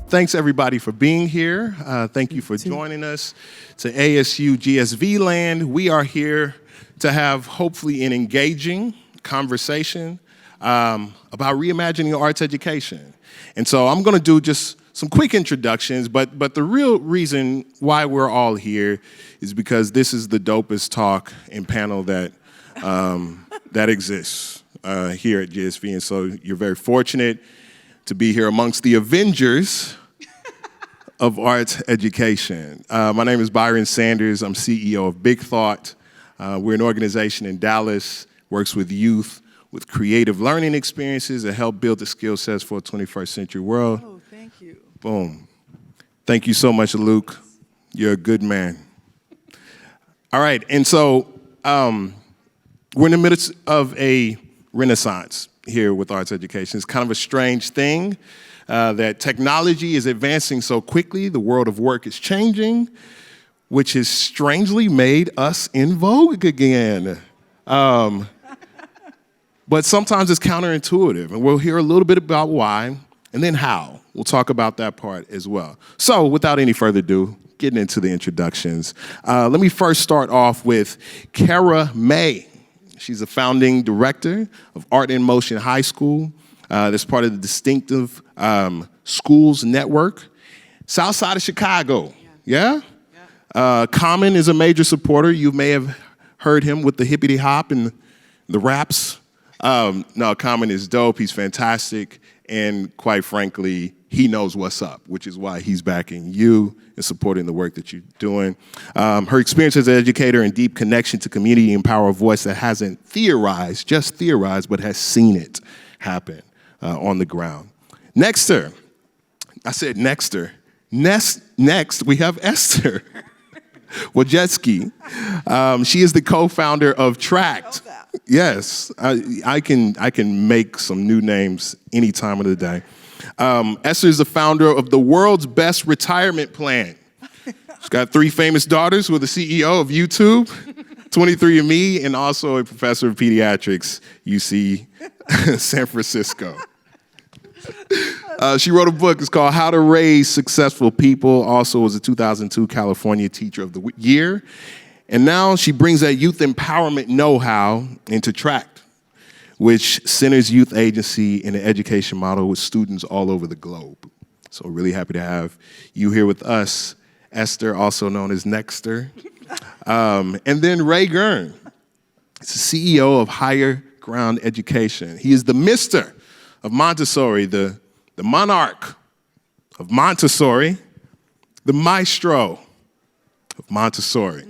Thanks, everybody, for being here. Thank you for joining us to ASU+GSV land. We are here to have, hopefully, an engaging conversation about reimagining arts education. And so I'm going to do just some quick introductions, but the real reason why we're all here is because this is the dopest talk and panel that, that exists here at GSV. And so you're very fortunate to be here amongst the Avengers of arts education. My name is Byron Sanders. I'm CEO of Big Thought. We're an organization in Dallas, works with youth with creative learning experiences that help build the skill sets for a 21st century world. Oh, thank you. Boom. Thank you so much, Luke. You're a good man. All right, and so we're in the midst of a renaissance here with arts education. It's kind of a strange thing that technology is advancing so quickly, the world of work is changing, which has strangely made us in vogue again. But sometimes it's counterintuitive, and we'll hear a little bit about why, and then how. We'll talk about that part as well. So without any further ado, getting into the introductions, let me first start off with Kara May. She's a founding director of Art in Motion High School. That's part of the Distinctive Schools Network. South side of Chicago, yeah? Common is a major supporter. You may have heard him with the hippity hop and the raps. No, Common is dope. He's fantastic. And quite frankly, he knows what's up, which is why he's backing you and supporting the work that you're doing. Her experience as an educator and deep connection to community and power of voice that hasn't just theorized, but has seen it happen on the ground. Nexter. I said Nexter. Next, we have Esther Wojcicki. She is the co-founder of Tract. Yes, I can make some new names any time of the day. Esther is the founder of the world's best retirement plan. She's got 3 famous daughters who are the CEO of YouTube, 23andMe, and also a professor of pediatrics, UC San Francisco. She wrote a book. It's called How to Raise Successful People. Also was a 2002 California Teacher of the Year. And now she brings that youth empowerment know-how into Tract, which centers youth agency in an education model with students all over the globe. So really happy to have you here with us, Esther, also known as Nexter. And then Ray GIRN. He's the CEO of Higher Ground Education. He is the Mr. of Montessori, the monarch of Montessori, the maestro of Montessori.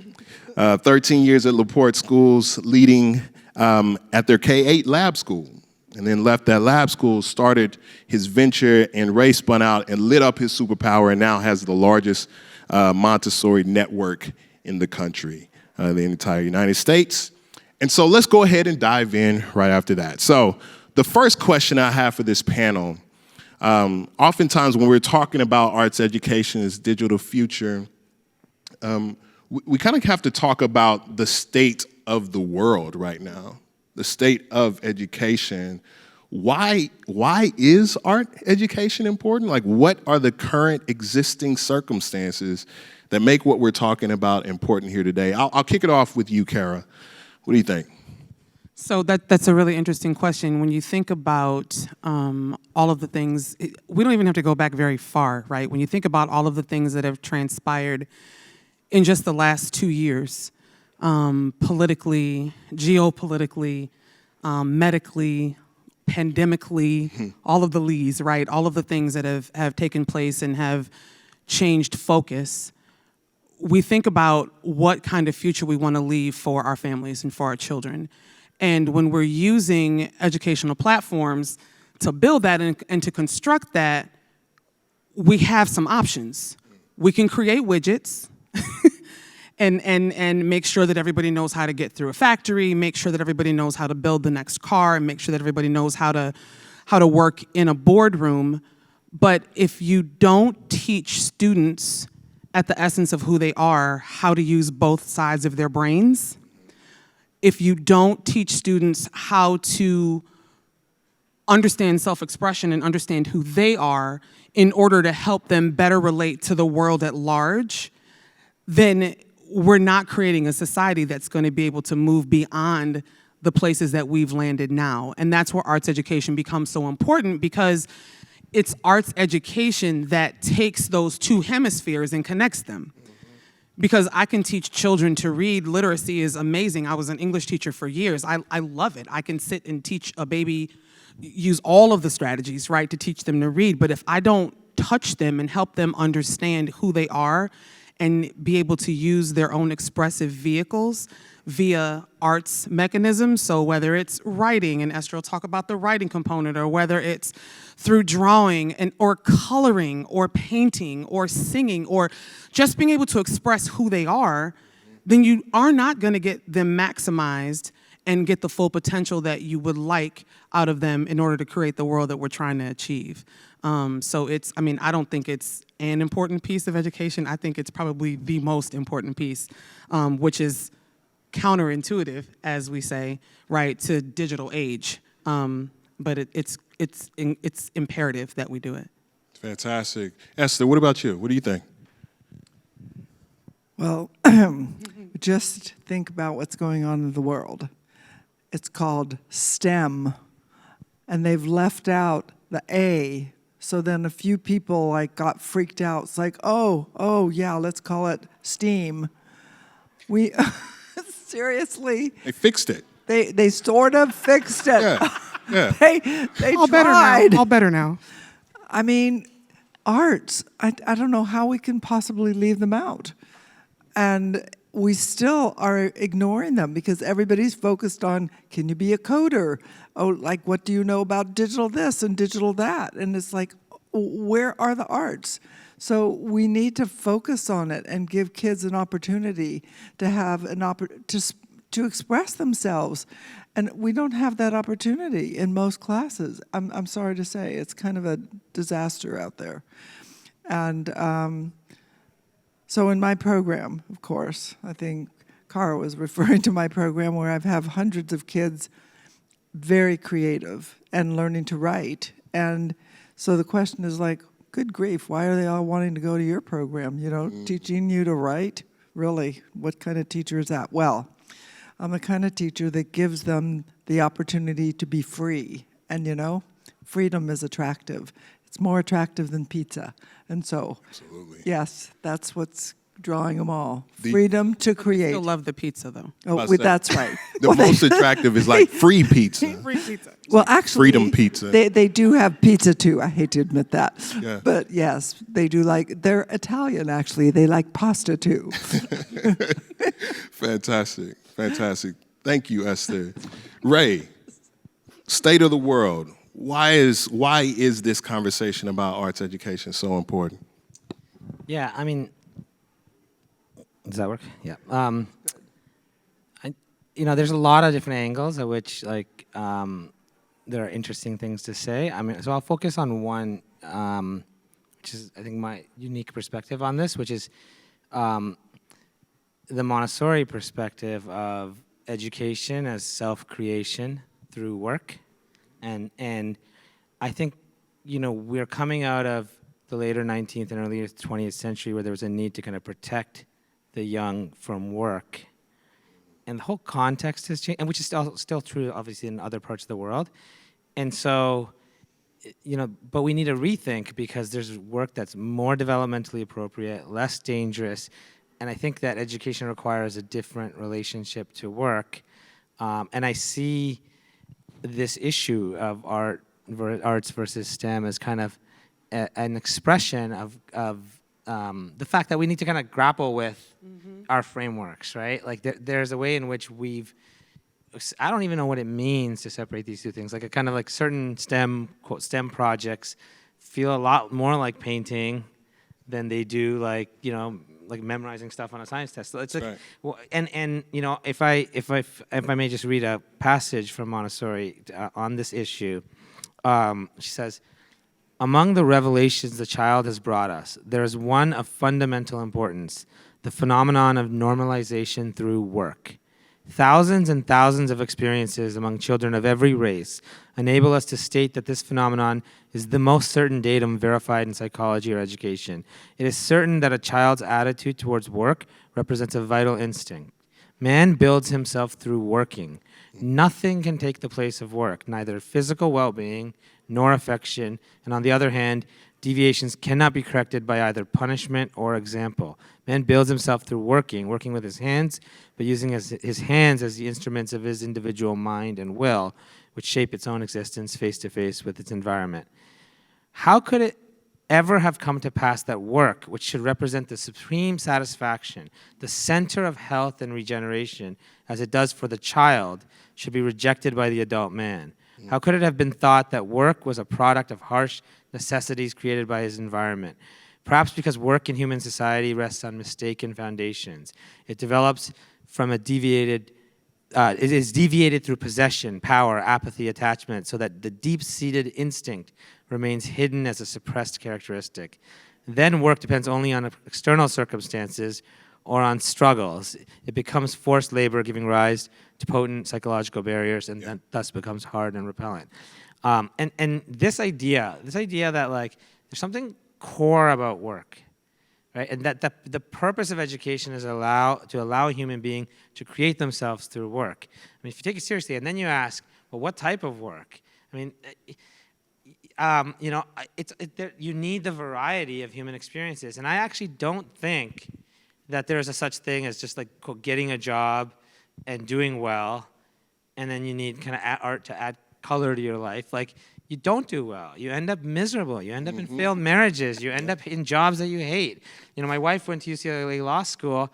13 years at LaPorte Schools, leading at their K-8 lab school, and then left that lab school, started his venture, and Ray spun out and lit up his superpower, and now has the largest Montessori network in the country, the entire United States. And so let's go ahead and dive in right after that. So the first question I have for this panel, oftentimes when we're talking about arts education as digital future, we kind of have to talk about the state of the world right now, the state of education. Why is art education important? Like, what are the current existing circumstances that make what we're talking about important here today? I'll kick it off with you, Kara. What do you think? So that's a really interesting question. When you think about all of the things, we don't even have to go back very far, right? When you think about all of the things that have transpired in just the last 2 years, politically, geopolitically, medically, pandemically, all of the lees, right? All of the things that have taken place and have changed focus. We think about what kind of future we want to leave for our families and for our children. And when we're using educational platforms to build that and to construct that, we have some options. We can create widgets and make sure that everybody knows how to get through a factory, make sure that everybody knows how to build the next car, and make sure that everybody knows how to work in a boardroom. But if you don't teach students at the essence of who they are, how to use both sides of their brains, if you don't teach students how to understand self-expression and understand who they are in order to help them better relate to the world at large, then we're not creating a society that's going to be able to move beyond the places that we've landed now. And that's where arts education becomes so important, because it's arts education that takes those two hemispheres and connects them. Because I can teach children to read. Literacy is amazing. I was an English teacher for years. I love it. I can sit and teach a baby, use all of the strategies, right, to teach them to read. But if I don't touch them and help them understand who they are and be able to use their own expressive vehicles via arts mechanisms, so whether it's writing, and Esther will talk about the writing component, or whether it's through drawing or coloring or painting or singing or just being able to express who they are, then you are not going to get them maximized and get the full potential that you would like out of them in order to create the world that we're trying to achieve. So I don't think it's an important piece of education. I think it's probably the most important piece, which is counterintuitive, as we say, right, to digital age. But it's imperative that we do it. Fantastic. Esther, what about you? What do you think? Well, just think about what's going on in the world. It's called STEM, and they've left out the A. So then a few people got freaked out. It's like, oh yeah, let's call it STEAM. We seriously. They fixed it. They sort of fixed it. Yeah. They All tried. All better now. I mean, arts, I don't know how we can possibly leave them out. And we still are ignoring them because everybody's focused on, can you be a coder? Oh, what do you know about digital this and digital that? And it's like, where are the arts? So we need to focus on it and give kids an opportunity to have to express themselves. And we don't have that opportunity in most classes. I'm sorry to say, it's kind of a disaster out there. And so in my program, of course, I think Cara was referring to my program where I have hundreds of kids very creative and learning to write. And so the question is good grief, why are they all wanting to go to your program? Teaching you to write? Really, what kind of teacher is that? Well, I'm the kind of teacher that gives them the opportunity to be free. And freedom is attractive. It's more attractive than pizza. And so, absolutely. Yes, that's what's drawing them all. Freedom to create. I still love the pizza, though. Oh, that's right. The most attractive is free pizza. Free pizza. Well, actually, freedom pizza. They do have pizza too. I hate to admit that. Yeah. But yes, they do they're Italian actually. They like pasta too. Fantastic. Thank you, Esther. Ray, state of the world. Why is this conversation about arts education so important? Yeah, does that work? Yeah. There's a lot of different angles at which there are interesting things to say. So I'll focus on one, which is I think my unique perspective on this, which is the Montessori perspective of education as self-creation through work. And I think, we're coming out of the later 19th and earlier 20th century where there was a need to kind of protect the young from work. And the whole context has changed, and which is still true, obviously, in other parts of the world. And so, but we need to rethink because there's work that's more developmentally appropriate, less dangerous, and I think that education requires a different relationship to work. And I see this issue of arts versus STEM as kind of an expression of the fact that we need to kind of grapple with our frameworks, right? There's a way in which I don't even know what it means to separate these two things. A kind of certain STEM, quote, STEM projects feel a lot more like painting than they do memorizing stuff on a science test. So it's right. Well, and if I may just read a passage from Montessori on this issue, she says, "Among the revelations the child has brought us, there is one of fundamental importance: the phenomenon of normalization through work. Thousands and thousands of experiences among children of every race enable us to state that this phenomenon is the most certain datum verified in psychology or education. It is certain that a child's attitude towards work represents a vital instinct. Man builds himself through working. Nothing can take the place of work, neither physical well-being nor affection, and on the other hand, deviations cannot be corrected by either punishment or example. Man builds himself through working with his hands, but using his hands as the instruments of his individual mind and will, which shape its own existence face to face with its environment. How could it ever have come to pass that work, which should represent the supreme satisfaction, the center of health and regeneration, as it does for the child, should be rejected by the adult man? How could it have been thought that work was a product of harsh necessities created by his environment? Perhaps because work in human society rests on mistaken foundations. It develops from it is deviated through possession, power, apathy, attachment, so that the deep-seated instinct remains hidden as a suppressed characteristic. Then work depends only on external circumstances or on struggles. It becomes forced labor, giving rise to potent psychological barriers, and then thus becomes hard and repellent. And this idea that like there's something core about work, right? And that the purpose of education is to allow a human being to create themselves through work. I mean, if you take it seriously, and then you ask, well, what type of work? I mean, you need the variety of human experiences, and I actually don't think that there is a such thing as just like getting a job and doing well, and then you need kind of art to add color to your life. Like, you don't do well. You end up miserable. You end up in failed marriages. You end up in jobs that you hate. You know, my wife went to UCLA Law School,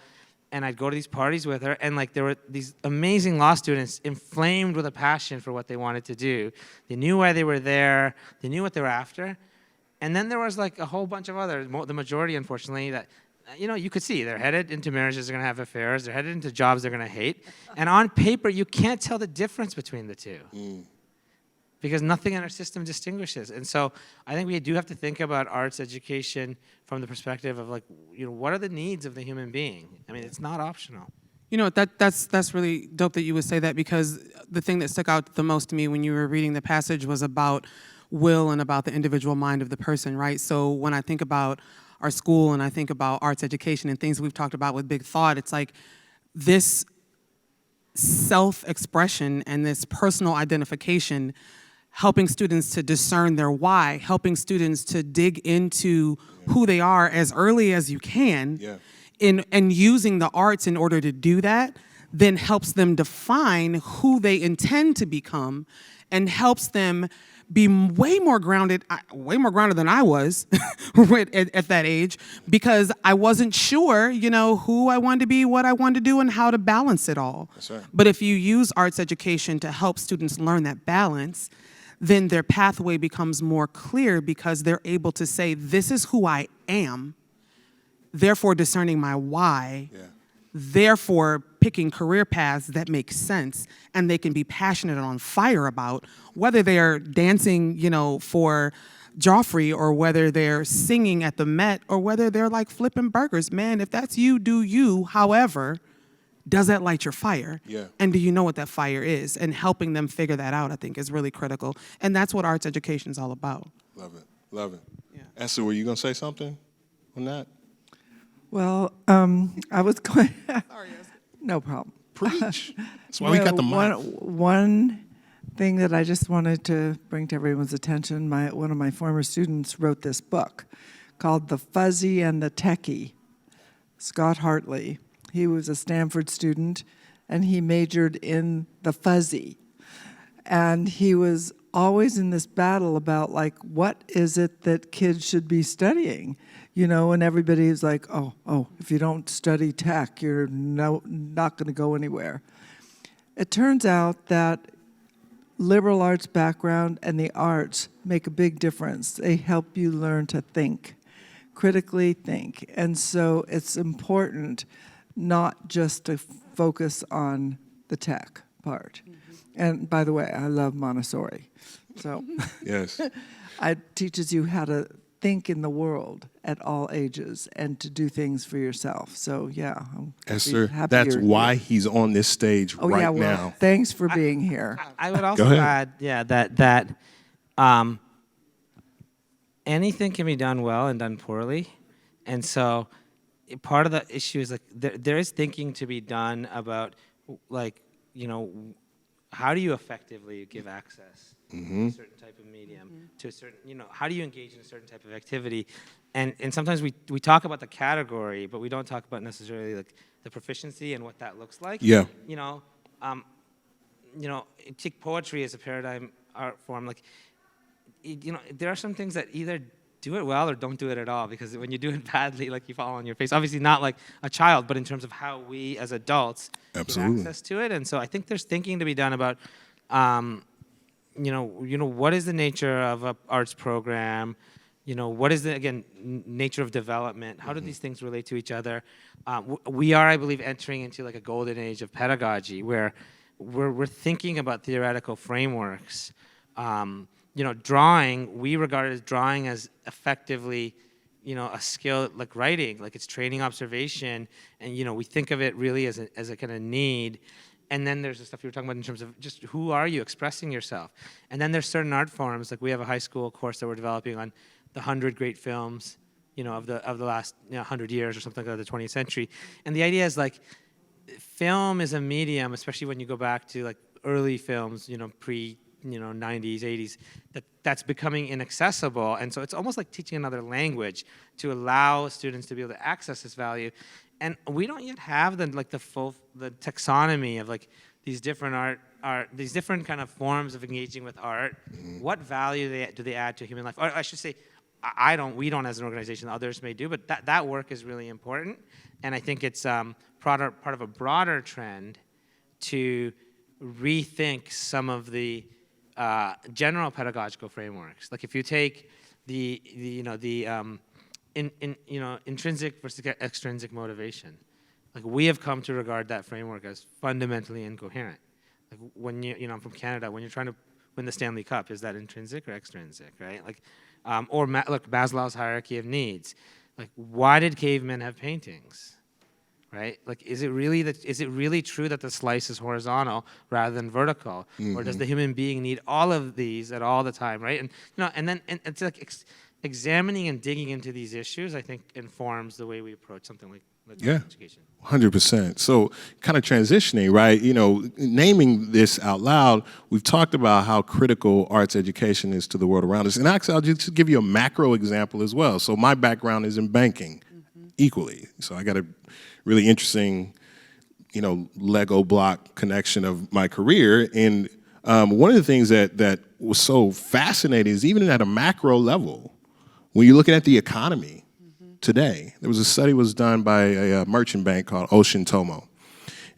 and I'd go to these parties with her, and like there were these amazing law students inflamed with a passion for what they wanted to do. They knew why they were there. They knew what they were after. And then there was like a whole bunch of others, the majority, unfortunately, that you could see they're headed into marriages, they're going to have affairs, they're headed into jobs they're going to hate. And on paper, you can't tell the difference between the two because nothing in our system distinguishes. And so I think we do have to think about arts education from the perspective of like, what are the needs of the human being? I mean, it's not optional. That's really dope that you would say that, because the thing that stuck out the most to me when you were reading the passage was about will and about the individual mind of the person, right? So when I think about our school and I think about arts education and things we've talked about with Big Thought, it's like this self-expression and this personal identification, helping students to discern their why, helping students to dig into who they are as early as you can, and using the arts in order to do that, then helps them define who they intend to become and helps them be way more grounded than I was at that age, because I wasn't sure, who I wanted to be, what I wanted to do, and how to balance it all. That's right. But if you use arts education to help students learn that balance, then their pathway becomes more clear because they're able to say, this is who I am, therefore discerning my why, therefore picking career paths that make sense and they can be passionate and on fire about, whether they're dancing, for Joffrey, or whether they're singing at the Met, or whether they're like flipping burgers. Man, if that's you, do you. However, does that light your fire? Yeah. And do you know what that fire is? And helping them figure that out, I think, is really critical. And that's what arts education is all about. Love it. Yeah. Esther, were you going to say something on that? Well, I was going. Sorry, yes. No problem. Preach. That's why we got the mic. One thing that I just wanted to bring to everyone's attention, one of my former students wrote this book called The Fuzzy and the Techie, Scott Hartley. He was a Stanford student, and he majored in the fuzzy. And he was always in this battle about, like, what is it that kids should be studying? And everybody's like, oh, if you don't study tech, you're not going to go anywhere. It turns out that liberal arts background and the arts make a big difference. They help you learn to think, critically think. And so it's important not just to focus on the tech part. And by the way, I love Montessori. So Yes. it teaches you how to think in the world at all ages and to do things for yourself. So yeah, Esther, happy that's you're why here. he's on this stage Oh yeah, right well, now. thanks for being here. I would also ahead. add, anything can be done well and done poorly, and so part of the issue is like there is thinking to be done about like how do you effectively give access to a certain type of medium to a certain how do you engage in a certain type of activity, and sometimes we talk about the category but we don't talk about necessarily like the proficiency and what that looks like. Yeah. Take poetry as a paradigm art form. Like, there are some things that either do it well or don't do it at all, because when you do it badly, like you fall on your face. Obviously not like a child, but in terms of how we as adults Absolutely. get access to it. And so I think there's thinking to be done about, what is the nature of an arts program? What is the, again, nature of development? How do these things relate to each other? We are, I believe, entering into like a golden age of pedagogy where we're thinking about theoretical frameworks. Drawing, we regard drawing as effectively, a skill like writing, like it's training observation, and we think of it really as a kind of need. And then there's the stuff you were talking about in terms of just who are you expressing yourself. And then there's certain art forms, like we have a high school course that we're developing on the 100 great films, of the last 100 years or something like that, the 20th century. And the idea is like, film is a medium, especially when you go back to like early films, pre 90s, 80s, that's becoming inaccessible. And so it's almost like teaching another language to allow students to be able to access this value. And we don't yet have the taxonomy of like these different these different kind of forms of engaging with art. What value do they add to human life? Or I should say, we don't as an organization, others may do, but that work is really important. And I think it's part of a broader trend to rethink some of the general pedagogical frameworks. Like if you take the intrinsic versus extrinsic motivation, like we have come to regard that framework as fundamentally incoherent. Like when I'm from Canada, when you're trying to win the Stanley Cup, is that intrinsic or extrinsic, right? Like, look, Maslow's hierarchy of needs. Like, why did cavemen have paintings? Right? Like, is it really true that the slice is horizontal rather than vertical, or does the human being need all of these at all the time, right? And it's like examining and digging into these issues, I think, informs the way we approach something like education. 100%. So, kind of transitioning, right? Naming this out loud, we've talked about how critical arts education is to the world around us, and actually, I'll just give you a macro example as well. So, my background is in banking, equally. So, I got a really interesting, Lego block connection of my career. And one of the things that was so fascinating is even at a macro level, when you're looking at the economy today, there was a study was done by a merchant bank called Ocean Tomo.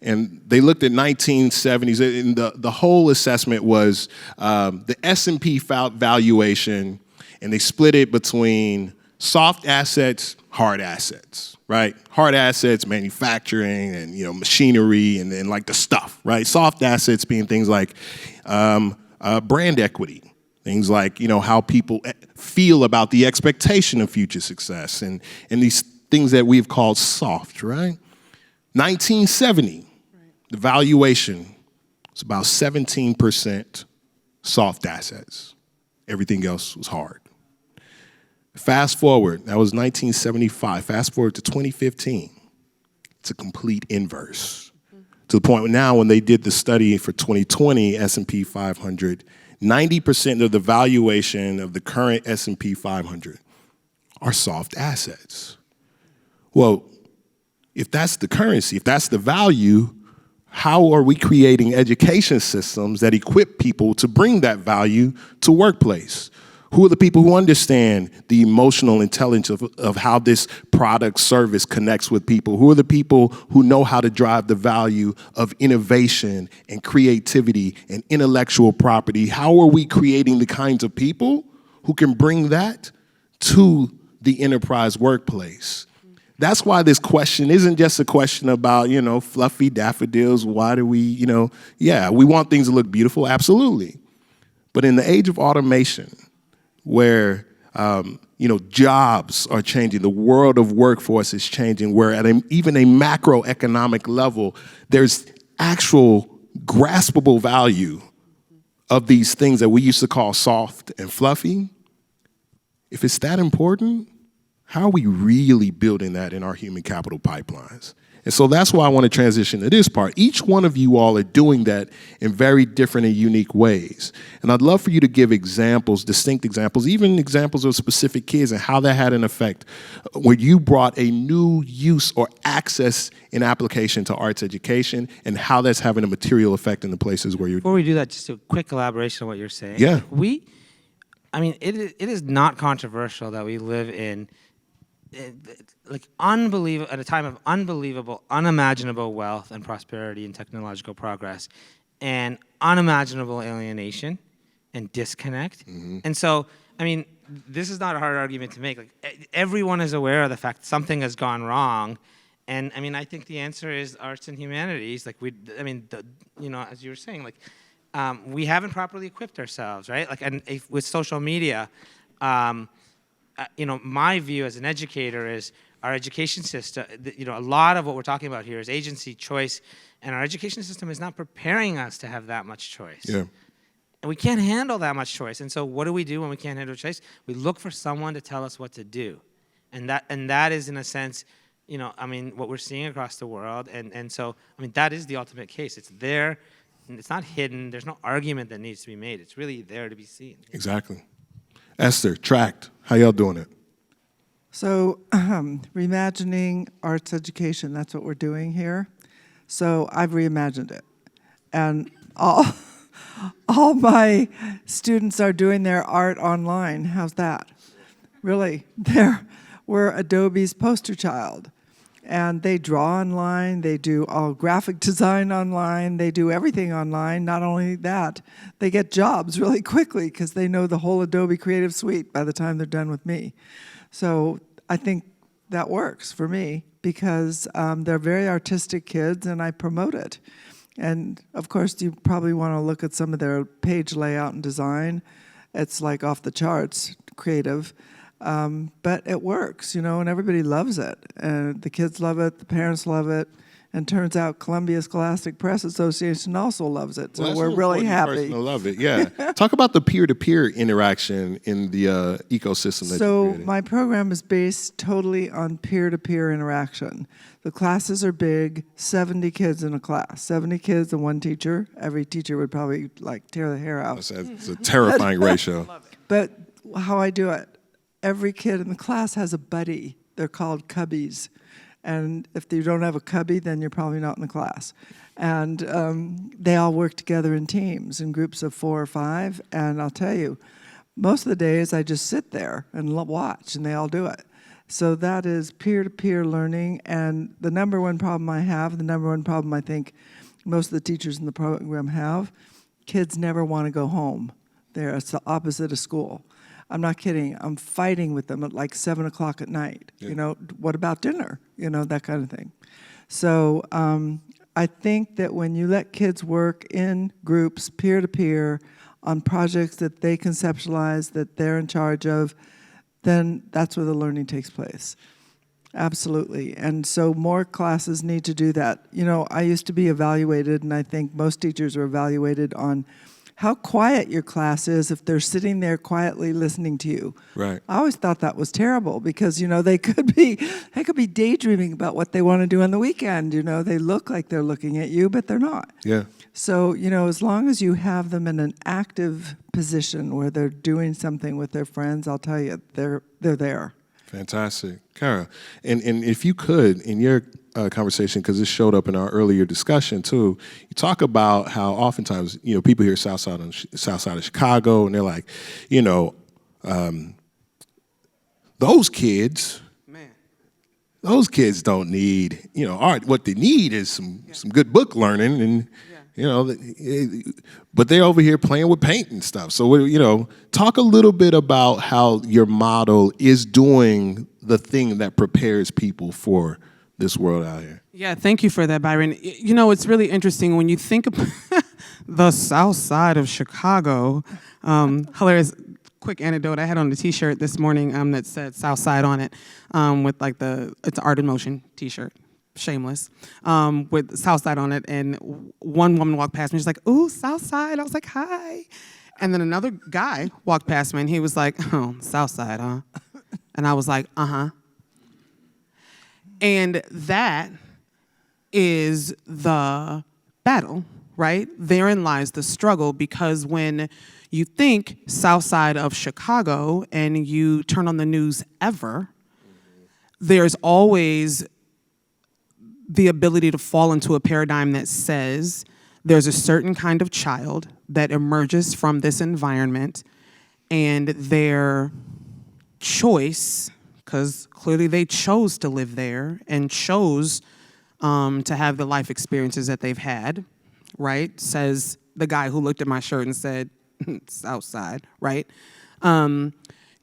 And they looked at 1970s, and the whole assessment was the S&P valuation, and they split it between soft assets, hard assets, right? Hard assets, manufacturing and, machinery and then like the stuff, right? Soft assets being things like brand equity, things like, how people feel about the expectation of future success and these things that we've called soft, right? 1970, the valuation was about 17% soft assets. Everything else was hard. Fast forward, that was 1975. Fast forward to 2015. It's a complete inverse. To the point where now when they did the study for 2020 S&P 500, 90% of the valuation of the current S&P 500 are soft assets. Well, if that's the currency, if that's the value, how are we creating education systems that equip people to bring that value to workplace? Who are the people who understand the emotional intelligence of how this product service connects with people? Who are the people who know how to drive the value of innovation and creativity and intellectual property? How are we creating the kinds of people who can bring that to the enterprise workplace? That's why this question isn't just a question about, fluffy daffodils. Why do we, we want things to look beautiful, absolutely. But in the age of automation, where jobs are changing. The world of workforce is changing, where at even a macroeconomic level, there's actual graspable value of these things that we used to call soft and fluffy. If it's that important, how are we really building that in our human capital pipelines? And so that's why I want to transition to this part. Each one of you all are doing that in very different and unique ways. And I'd love for you to give examples, distinct examples, even examples of specific kids and how that had an effect where you brought a new use or access in application to arts education and how that's having a material effect in the places where you're. Before we do that, just a quick elaboration on what you're saying. Yeah. It is not controversial that we live in at a time of unbelievable, unimaginable wealth and prosperity and technological progress, and unimaginable alienation and disconnect. Mm-hmm. And so, this is not a hard argument to make. Everyone is aware of the fact that something has gone wrong, and I think the answer is arts and humanities. As you were saying, we haven't properly equipped ourselves, right? With social media. My view as an educator is our education system, a lot of what we're talking about here is agency, choice, and our education system is not preparing us to have that much choice. Yeah. And we can't handle that much choice. And so what do we do when we can't handle choice? We look for someone to tell us what to do. And that is, in a sense, what we're seeing across the world. And so, that is the ultimate case. It's there. It's not hidden. There's no argument that needs to be made. It's really there to be seen. Exactly. Esther, Tract, how y'all doing it? So reimagining arts education, that's what we're doing here. So I've reimagined it. And all my students are doing their art online. How's that? Really, we're Adobe's poster child. And they draw online, they do all graphic design online, they do everything online. Not only that, they get jobs really quickly because they know the whole Adobe Creative Suite by the time they're done with me. So I think that works for me because they're very artistic kids and I promote it. And of course, you probably want to look at some of their page layout and design. It's like off the charts, creative. But it works, and everybody loves it. And the kids love it, the parents love it, and turns out Columbia Scholastic Press Association also loves it. So we're really happy. I love it, yeah. Talk about the peer-to-peer interaction in the ecosystem that you created. My program is based totally on peer-to-peer interaction. The classes are big, 70 kids in a class, 70 kids and one teacher. Every teacher would probably tear the hair out. It's a terrifying ratio. But how I do it, every kid in the class has a buddy. They're called cubbies. And if you don't have a cubby, then you're probably not in the class. And they all work together in teams, in groups of 4 or 5. And I'll tell you, most of the days I just sit there and watch, and they all do it. So that is peer-to-peer learning. And the number one problem I have, the number one problem I think most of the teachers in the program have, kids never want to go home. It's the opposite of school. I'm not kidding. I'm fighting with them at 7 o'clock at night. Yeah. What about dinner? That kind of thing. So I think that when you let kids work in groups, peer-to-peer, on projects that they conceptualize, that they're in charge of, then that's where the learning takes place. Absolutely. And so more classes need to do that. I used to be evaluated, and I think most teachers are evaluated on how quiet your class is if they're sitting there quietly listening to you. Right. I always thought that was terrible because, they could be daydreaming about what they want to do on the weekend. They look like they're looking at you, but they're not. Yeah. So, as long as you have them in an active position where they're doing something with their friends, I'll tell you, they're there. Fantastic. Kara, and if you could, in your conversation, because this showed up in our earlier discussion too, you talk about how oftentimes, people here south side of Chicago, and they're like, those kids, man, those kids don't need, art. What they need is some good book learning, and but they're over here playing with paint and stuff. So, talk a little bit about how your model is doing the thing that prepares people for this world out here. Yeah, thank you for that, Byron. It's really interesting when you think about the south side of Chicago. Hilarious. quick anecdote. I had on the T-shirt this morning that said Southside on it, with like it's an Art in Motion T-shirt, shameless, with Southside on it. And one woman walked past me. She's like, "Ooh, Southside." I was like, "Hi." And then another guy walked past me, and he was like, "Oh, Southside, huh?" And I was like, "Uh-huh." And that is the battle, right? Therein lies the struggle, because when you think South Side of Chicago and you turn on the news ever, there's always the ability to fall into a paradigm that says there's a certain kind of child that emerges from this environment, and their choice, because clearly they chose to live there and chose to have the life experiences that they've had, right? Says the guy who looked at my shirt and said, Southside, right?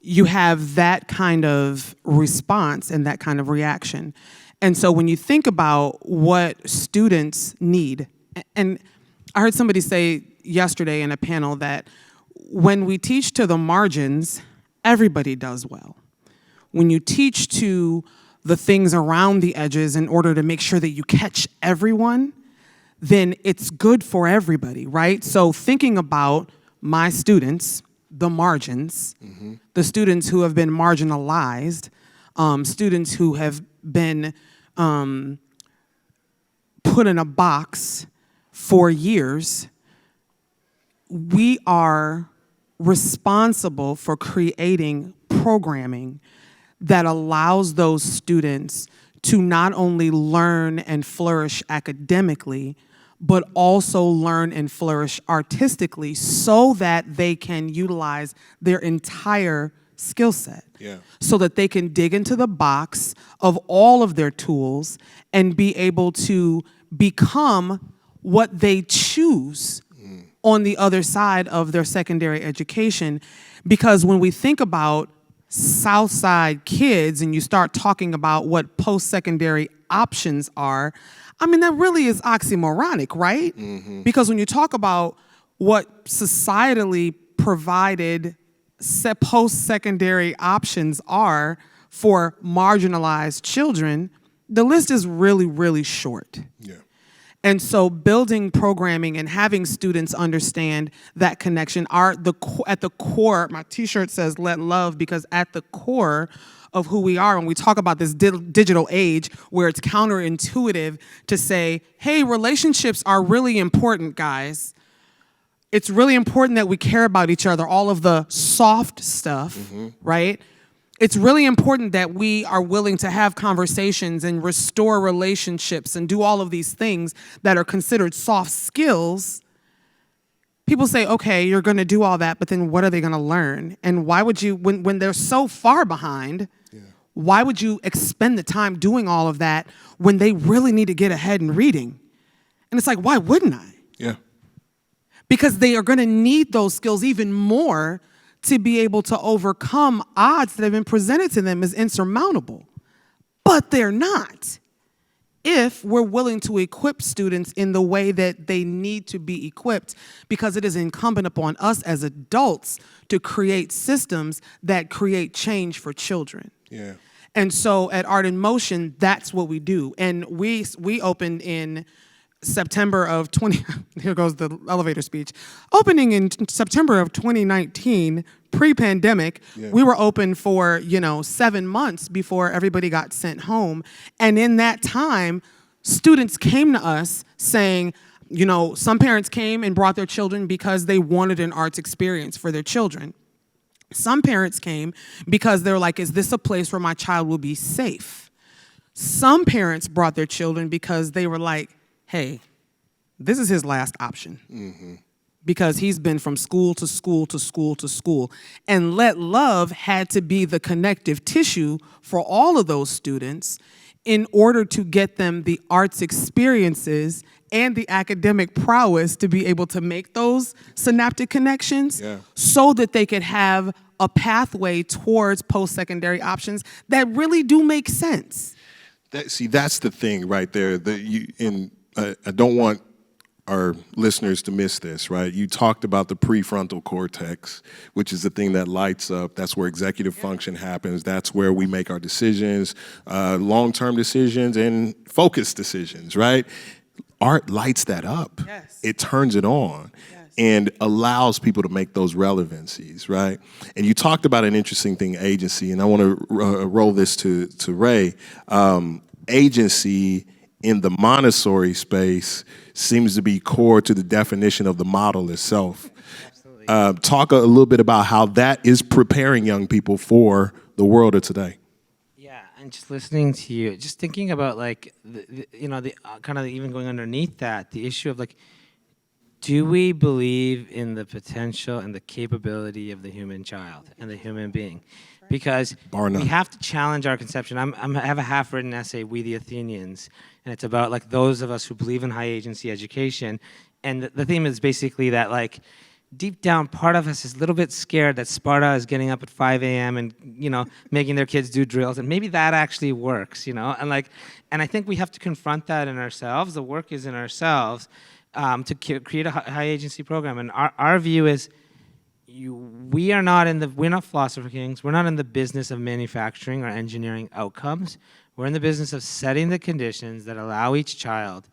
You have that kind of response and that kind of reaction. And so when you think about what students need, and I heard somebody say yesterday in a panel that when we teach to the margins, everybody does well. When you teach to the things around the edges in order to make sure that you catch everyone, then it's good for everybody, right? So thinking about my students, the margins, the students who have been marginalized, students who have been put in a box for years, we are responsible for creating programming that allows those students to not only learn and flourish academically, but also learn and flourish artistically so that they can utilize their entire skill set. Yeah. So that they can dig into the box of all of their tools and be able to become what they choose on the other side of their secondary education. Because when we think about Southside kids and you start talking about what post-secondary options are, I mean, that really is oxymoronic, right? Because when you talk about what societally provided post-secondary options are for marginalized children, the list is really, really short. Yeah. And so building programming and having students understand that connection are at the core. My T-shirt says "Let Love," because at the core of who we are, when we talk about this digital age where it's counterintuitive to say, hey, relationships are really important, guys. It's really important that we care about each other, all of the soft stuff, right? It's really important that we are willing to have conversations and restore relationships and do all of these things that are considered soft skills. People say, okay, you're going to do all that, but then what are they going to learn? And why would you, when they're so far behind, why would you expend the time doing all of that when they really need to get ahead in reading? And it's like, why wouldn't I? Yeah. Because they are going to need those skills even more to be able to overcome odds that have been presented to them as insurmountable. But they're not, if we're willing to equip students in the way that they need to be equipped, because it is incumbent upon us as adults to create systems that create change for children. Yeah. And so at Art in Motion, that's what we do. And we opened in September of here goes the elevator speech. Opening in September of 2019, pre-pandemic, we were open for, 7 months before everybody got sent home. And in that time, students came to us saying, some parents came and brought their children because they wanted an arts experience for their children. Some parents came because they're like, is this a place where my child will be safe? Some parents brought their children because they were like, hey, this is his last option. Because he's been from school to school to school to school. And Let Love had to be the connective tissue for all of those students in order to get them the arts experiences and the academic prowess to be able to make those synaptic connections so that they could have a pathway towards post-secondary options that really do make sense. That's the thing right there. I don't want our listeners to miss this, right? You talked about the prefrontal cortex, which is the thing that lights up. That's where executive function happens. That's where we make our decisions, long-term decisions and focused decisions, right? Art lights that up. Yes. It turns it on. Yes. And allows people to make those relevancies, right? And you talked about an interesting thing, agency, and I want to roll this to Ray. Agency in the Montessori space seems to be core to the definition of the model itself. Absolutely. Talk a little bit about how that is preparing young people for the world of today. Yeah, and just listening to you, just thinking about like, the kind of even going underneath that, the issue of like, do we believe in the potential and the capability of the human child and the human being? Because we have to challenge our conception. I have a half-written essay, We the Athenians, and it's about like those of us who believe in high agency education. And the theme is basically that like deep down, part of us is a little bit scared that Sparta is getting up at 5 a.m. and making their kids do drills, and maybe that actually works, and I think we have to confront that in ourselves. The work is in ourselves. To create a high agency program. And our view is we're not philosopher kings. We're not in the business of manufacturing or engineering outcomes. We're in the business of setting the conditions that allow each child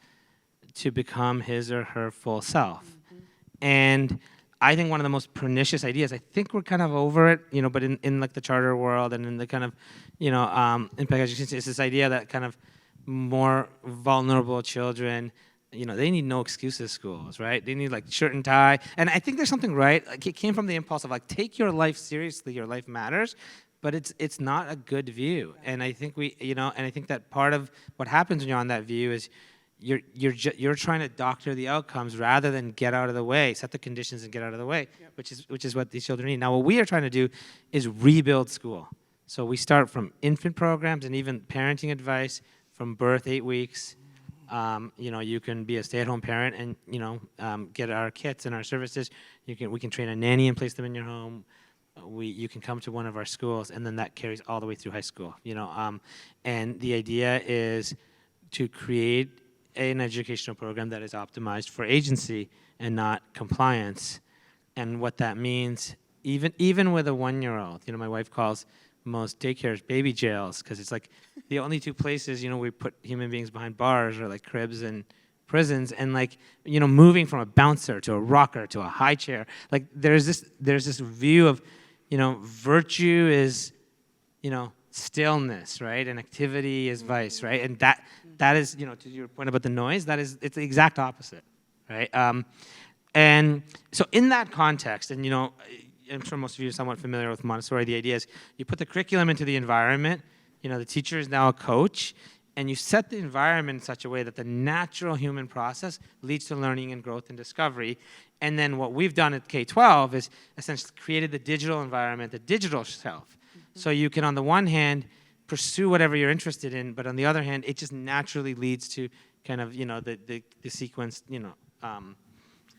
to become his or her full self. Mm-hmm. And I think one of the most pernicious ideas, I think we're kind of over it, but in like the charter world and in the kind of, impact education, it's this idea that kind of more vulnerable children, they need no excuses schools, right? They need like shirt and tie. And I think there's something right. Like it came from the impulse of like, take your life seriously, your life matters, but it's not a good view. And I think and I think that part of what happens when you're on that view is you're trying to doctor the outcomes rather than get out of the way, set the conditions and get out of the way, which is what these children need. Now what we are trying to do is rebuild school. So we start from infant programs and even parenting advice from birth, 8 weeks. You can be a stay-at-home parent and get our kits and our services. We can train a nanny and place them in your home. You can come to one of our schools, and then that carries all the way through high school. And the idea is to create an educational program that is optimized for agency and not compliance. And what that means, even with a 1-year-old, my wife calls most daycares baby jails, because it's like the only two places we put human beings behind bars are like cribs and prisons. And like moving from a bouncer to a rocker to a high chair, like there's this view of virtue is stillness, right, and activity is vice, right, and that is to your point about the noise, it's the exact opposite, right? And so in that context, and I'm sure most of you are somewhat familiar with Montessori. The idea is you put the curriculum into the environment, the teacher is now a coach, and you set the environment in such a way that the natural human process leads to learning and growth and discovery. And then what we've done at K-12 is essentially created the digital environment, the digital self. Mm-hmm. So you can, on the one hand, pursue whatever you're interested in, but on the other hand, it just naturally leads to kind of, the sequenced,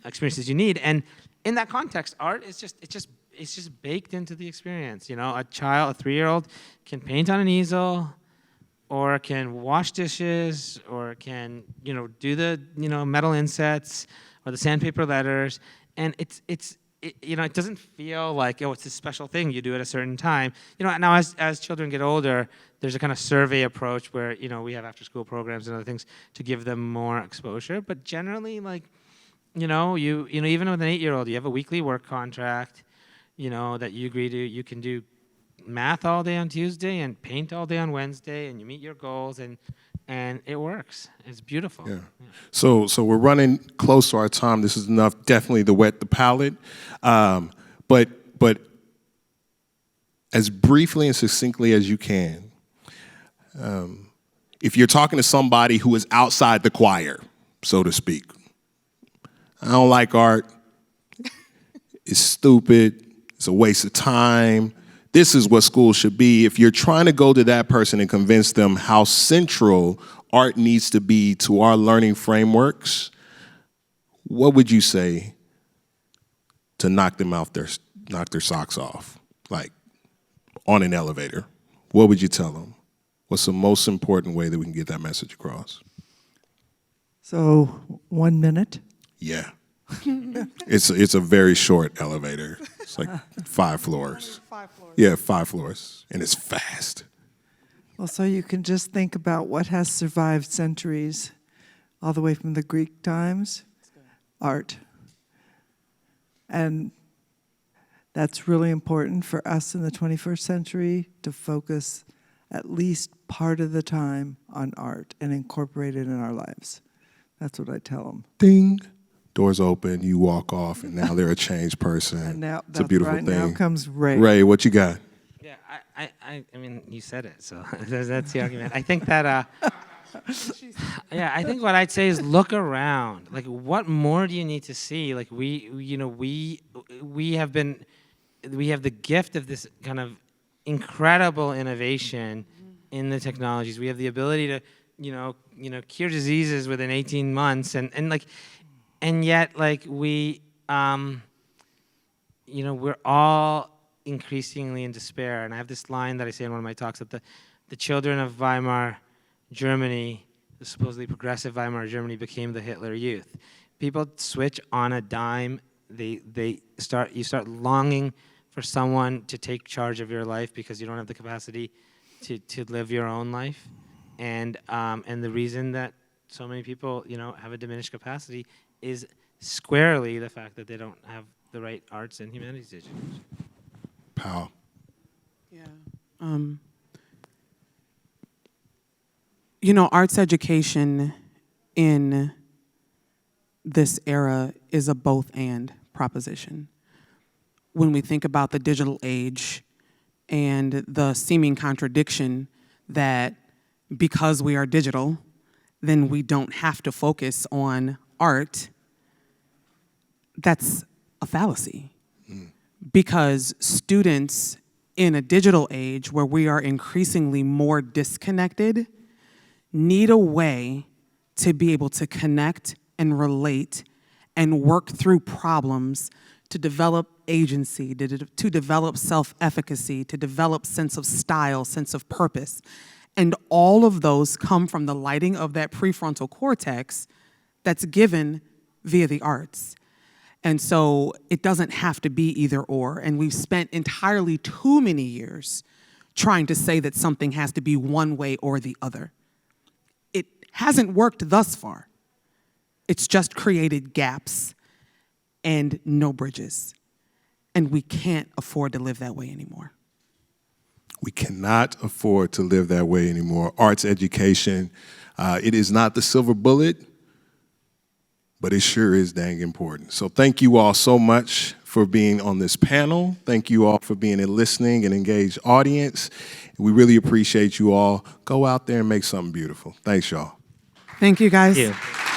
experiences you need. And in that context, art is it's just baked into the experience. A 3-year-old can paint on an easel, or can wash dishes, or can do the metal insets or the sandpaper letters, and it doesn't feel like it's a special thing you do at a certain time. Now as children get older, there's a kind of survey approach where we have after school programs and other things to give them more exposure, but generally you even with an 8-year-old, you have a weekly work contract. That you agree to. You can do math all day on Tuesday and paint all day on Wednesday, and you meet your goals, and it works. It's beautiful. Yeah. So we're running close to our time. This is enough, definitely, to wet the palate. But as briefly and succinctly as you can, if you're talking to somebody who is outside the choir, so to speak, I don't like art. It's stupid. It's a waste of time. This is what school should be. If you're trying to go to that person and convince them how central art needs to be to our learning frameworks, what would you say to knock their socks off, like on an elevator? What would you tell them? What's the most important way that we can get that message across? So 1 minute. Yeah. It's a very short elevator. It's like 5 floors. 5 floors. Yeah, 5 floors. And it's fast. Well, so you can just think about what has survived centuries, all the way from the Greek times, art. And that's really important for us in the 21st century to focus at least part of the time on art and incorporate it in our lives. That's what I tell them. Ding. Doors open, you walk off, and now they're a changed person. And now, it's a beautiful right, thing. now comes Ray. Ray, what you got? Yeah, I mean, you said it, so that's the argument. I think that, yeah, I think what I'd say is look around. Like, what more do you need to see? Like, we have the gift of this kind of incredible innovation in the technologies. We have the ability to, cure diseases within 18 months, and yet, like, we're all increasingly in despair. And I have this line that I say in one of my talks that the children of Weimar Germany, the supposedly progressive Weimar Germany, became the Hitler Youth. People switch on a dime. You start longing for someone to take charge of your life because you don't have the capacity to live your own life. And the reason that so many people, have a diminished capacity is squarely the fact that they don't have the right arts and humanities education. Pow. Yeah. Arts education in this era is a both-and proposition. When we think about the digital age and the seeming contradiction that because we are digital, then we don't have to focus on art, that's a fallacy. Because students in a digital age where we are increasingly more disconnected need a way to be able to connect and relate and work through problems, to develop agency, to develop self-efficacy, to develop sense of style, sense of purpose. And all of those come from the lighting of that prefrontal cortex that's given via the arts. And so it doesn't have to be either or. And we've spent entirely too many years trying to say that something has to be one way or the other. It hasn't worked thus far. It's just created gaps and no bridges. And we can't afford to live that way anymore. We cannot afford to live that way anymore. Arts education, it is not the silver bullet, but it sure is dang important. So thank you all so much for being on this panel. Thank you all for being a listening and engaged audience. We really appreciate you all. Go out there and make something beautiful. Thanks, y'all. Thank you, guys. Thank you.